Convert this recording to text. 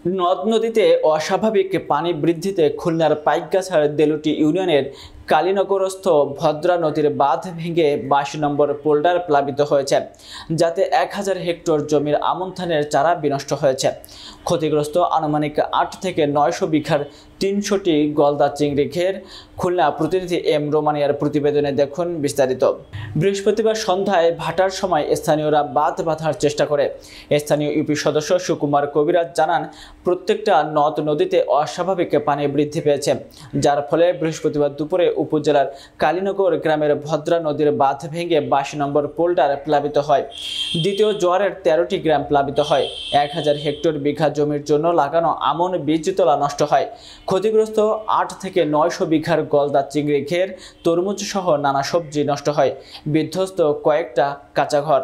নদ নদীতে অস্বাভাবিক পানি বৃদ্ধিতে খুলনার পাইকগাছার দেলুটি ইউনিয়নের কালীনগরস্থ ভদ্রা নদীর বাঁধ ভেঙে 22 নম্বর পোল্ডার প্লাবিত হয়েছে, যাতে 1000 হেক্টর জমির আমন ধানের চারা বিনষ্ট হয়েছে। ক্ষতিগ্রস্ত আনুমানিক 8 থেকে 900 বিঘার 300টি গলদা চিংড়ি ঘের। খুলনা প্রতিনিধি এম রোমানিয়ার প্রতিবেদনে দেখুন বিস্তারিত। বৃহস্পতিবার সন্ধ্যায় ভাটার সময় স্থানীয়রা বাঁধ বাঁধার চেষ্টা করে। স্থানীয় ইউপি সদস্য সুকুমার কবিরাজ জানান, প্রত্যেকটা নদ নদীতে অস্বাভাবিক পানি বৃদ্ধি পেয়েছে, যার ফলে বৃহস্পতিবার দুপুরে উপজেলার কালীনগর গ্রামের ভদ্রা নদীর বাঁধ ভেঙে 22 নম্বর পোল্ডার প্লাবিত হয়। দ্বিতীয় জোয়ারের 13টি গ্রাম প্লাবিত হয়। 1000 হেক্টর বিঘা জমির জন্য লাগানো আমন বীজতলা নষ্ট হয়। ক্ষতিগ্রস্ত 8 থেকে 900 বিঘার গলদা চিংড়ি ঘের, তরমুজ সহ নানা সবজি নষ্ট হয়। বিধ্বস্ত কয়েকটা কাঁচা ঘর।